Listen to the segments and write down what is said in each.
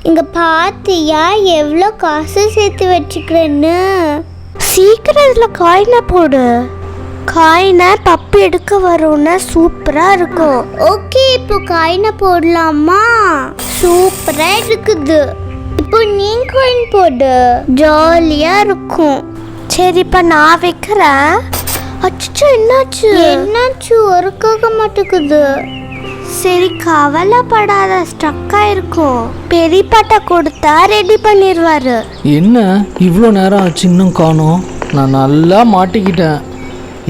இங்க பாத்தியா எவ்வளோ காசு சேர்த்து வச்சுக்கிறேன்னு. சீக்கிரம் இதுல காயினை போடு. காயினை பப்பு எடுக்க வரும்னா சூப்பரா இருக்கும். ஓகே, இப்போ காயினை போடலாமா? சூப்பரா இருக்குது. இப்போ நீ காயின் போடு, ஜாலியா இருக்கும். சரி, இப்போ நான் வைக்கிறேன். அச்சோ, என்னாச்சு ஒர்க்காக மாட்டேங்குது. சரி, கவலைப்படாத, ஸ்டக்கா இருக்கும். பெரியப்பாட்ட கொடுத்தா ரெடி பண்ணிடுவாரு. என்ன இவ்வளோ நேரம் ஆச்சு இன்னும் காணோம்? நான் நல்லா மாட்டிக்கிட்டேன்.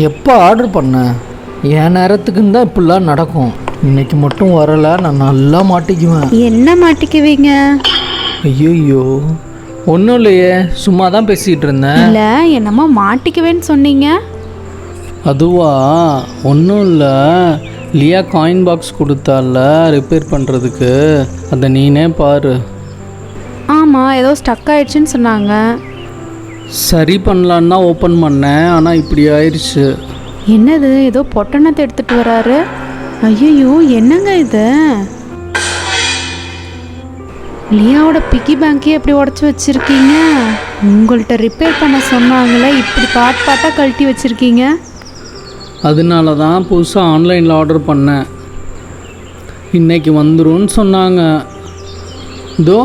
எப்போ ஆர்டர் பண்ணேன்? என் நேரத்துக்குன்னு தான் இப்படிலாம் நடக்கும். இன்னைக்கு மட்டும் வரலை, நான் நல்லா மாட்டிக்குவேன். என்ன மாட்டிக்குவீங்க? ஐயோ, ஒன்றும் இல்லையே, சும்மா தான் பேசிகிட்டு இருந்தேன். இல்லை, என்னமோ மாட்டிக்குவேன்னு சொன்னீங்க. அதுவா, ஒன்றும் இல்லை. லியா காயின் பாக்ஸ் கொடுத்தால ரிப்பேர் பண்ணுறதுக்கு, அதை நீனே பாரு. ஆமாம், ஏதோ ஸ்டக் ஆயிடுச்சுன்னு சொன்னாங்க. சரி பண்ணலான்னு தான் ஓப்பன் பண்ணேன், ஆனால் இப்படி ஆயிடுச்சு. என்னது, ஏதோ பொட்டணத்தை எடுத்துகிட்டு வராரு. ஐயோ, என்னங்க இது? லியாவோட பிக்கி பேங்க்கே எப்படி உடச்சி வச்சுருக்கீங்க? உங்கள்கிட்ட ரிப்பேர் பண்ண சொன்னாங்களே, இப்படி பாட்டாக கழட்டி வச்சுருக்கீங்க. அதனால தான் புதுசாக ஆன்லைனில் ஆர்டர் பண்ணேன். இன்றைக்கி வந்துரும்னு சொன்னாங்க. இதோ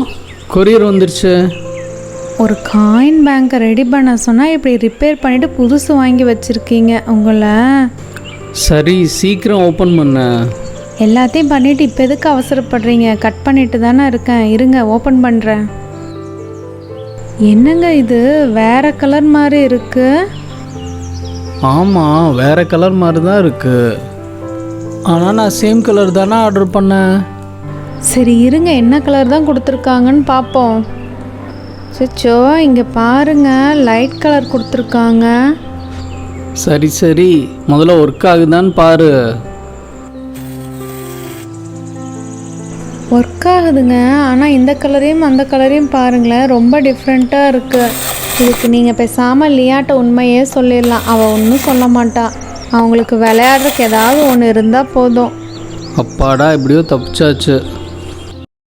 கொரியர் வந்துருச்சு. ஒரு காயின் பேங்க்கை ரெடி பண்ண சொன்னால் இப்படி ரிப்பேர் பண்ணிவிட்டு புதுசு வாங்கி வச்சுருக்கீங்க. உங்களை சரி, சீக்கிரம் ஓப்பன் பண்ண. எல்லாத்தையும் பண்ணிவிட்டு இப்போ எதுக்கு அவசரப்படுறீங்க? கட் பண்ணிட்டு தானே இருக்கேன், இருங்க ஓப்பன் பண்ணுறேன். என்னங்க இது, வேறு கலர் மாதிரி இருக்குது. ஆமாம், வேறு கலர் மாதிரி தான் இருக்குது. ஆனால் நான் சேம் கலர் தானே ஆர்டர் பண்ணேன். சரி இருங்க, என்ன கலர் தான் கொடுத்துருக்காங்கன்னு பார்ப்போம். சச்சோ, இங்கே பாருங்க, லைட் கலர் கொடுத்துருக்காங்க. சரி, முதல்ல ஒர்க் ஆகுதான்னு பாரு. ஒர்க் ஆகுதுங்க, ஆனால் இந்த கலரையும் அந்த கலரையும் பாருங்களேன், ரொம்ப டிஃப்ரெண்ட்டாக இருக்குது. இதுக்கு நீங்கள் பேசாமல் லியாட்ட உண்மையே சொல்லிடலாம். அவள் ஒன்றும் சொல்ல மாட்டா. அவங்களுக்கு விளையாடுறதுக்கு ஏதாவது ஒன்று இருந்தால் போதும். அப்பாடா, எப்படியோ தப்பிச்சாச்சு.